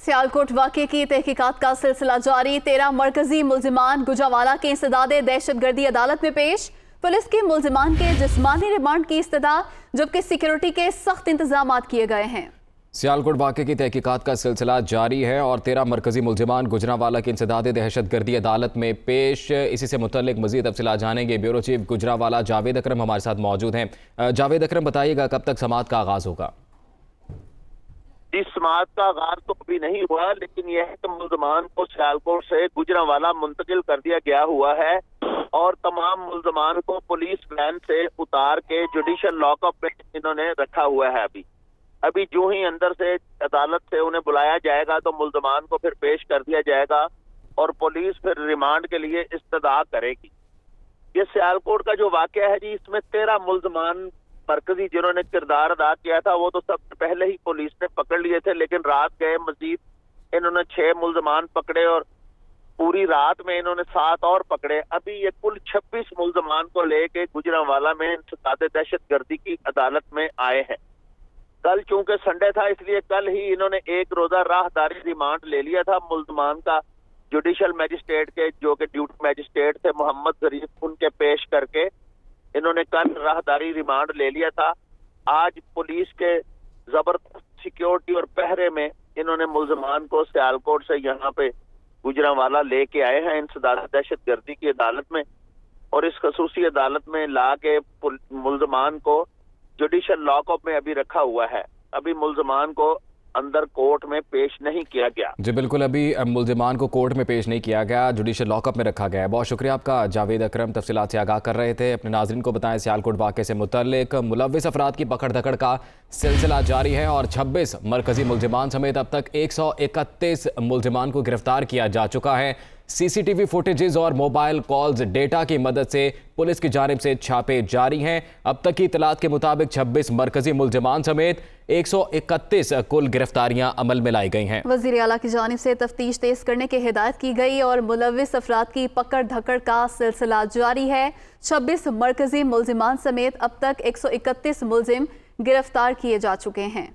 सियालकोट वाक़े की तहकीकात का सिलसिला जारी। 13 मरकजी मुल्जिमान गुजरावाला के इंसदाद दहशतगर्दी अदालत में पेश। पुलिस के मुल्जिमान के जिस्मानी रिमांड की इस्तदा, जबकि सिक्योरिटी के सख्त इंतजाम किए गए हैं। सियालकोट वाक़े की तहकीकात का सिलसिला जारी है और 13 मरकजी मुल्जिमान गुजरावाला के इंसदाद दहशतगर्दी अदालत में पेश। इसी से मुतल्लिक मज़ीद तफसीलात जानेंगे। ब्यूरो चीफ गुजरावाला जावेद अकरम हमारे साथ मौजूद हैं। जावेद अकरम, बताइएगा कब तक समाअत का आगाज़ होगा? इस समाअत का आगाज तो अभी नहीं हुआ, लेकिन यह है कि मुल्जमान को सियालकोट से गुजरावाला मुंतकिल कर दिया गया हुआ है और तमाम मुल्जमान को पुलिस वैन से उतार के जुडिशल लॉकअप में इन्होंने रखा हुआ है। अभी जो ही अंदर से अदालत से उन्हें बुलाया जाएगा तो मुल्जमान को फिर पेश कर दिया जाएगा और पुलिस फिर रिमांड के लिए इस्तदा करेगी। ये सियालकोट का जो वाकया है जी, इसमें 13 मुल्जमान मरकजी जिन्होंने किरदार अदा किया था वो तो सबसे पहले ही पुलिस ने पकड़ लिए थे, लेकिन रात गए मजीद इन्होंने 6 मुल्जमान पकड़े और पूरी रात में इन्होंने 7 और पकड़े। अभी ये कुल 26 मुल्जमान को लेके गुजरावाला में इंसदाद दहशतगर्दी की अदालत में आए हैं। कल चूंकि संडे था, इसलिए कल ही इन्होंने एक रोजा राहदारी रिमांड ले लिया था मुल्जमान का जुडिशल मजिस्ट्रेट के, जो कि ड्यूटी मजिस्ट्रेट थे मोहम्मद जरीफ, उनके पेश करके इन्होंने कल राहदारी रिमांड ले लिया था। आज पुलिस के जबरदस्त सिक्योरिटी और पहरे में इन्होंने मुल्जमान को सियालकोट से यहाँ पे गुजरावाला लेके आए हैं इंसदाद दहशतगर्दी की अदालत में, और इस खसूसी अदालत में ला के मुल्जमान को जुडिशल लॉकअप में अभी रखा हुआ है। अभी मुल्जमान को अंदर कोर्ट में पेश नहीं किया गया। जी बिल्कुल, अभी मुल्जिमान को कोर्ट में पेश नहीं किया गया, जुडिशल लॉकअप में रखा गया है। बहुत शुक्रिया आपका जावेद अकरम, तफसीलात से आगाह कर रहे थे। अपने नाज़रीन को बताएं सियालकोट वाक़े से मुतल्लिक मुलव्विस अफराद की पकड़ धकड़ का सिलसिला जारी है और 26 मरकजी मुल्जिमान समेत अब तक 131 मुल्जिमान को गिरफ्तार किया जा चुका है। सीसीटीवी फुटेजेस और मोबाइल कॉल्स डेटा की मदद से पुलिस की जानिब से छापे जारी हैं। अब तक की इतलात के मुताबिक 26 मरकजी मुल्जिमान समेत 131 कुल गिरफ्तारियां अमल में लाई गई हैं। वज़ीर आला की जानिब से तफ्तीश तेज करने की हिदायत की गई और मुलव्विस अफराद की पकड़ धकड़ का सिलसिला जारी है। 26 मरकजी मुल्जिमान समेत अब तक 131 मुल्जिम गिरफ्तार किए जा चुके हैं।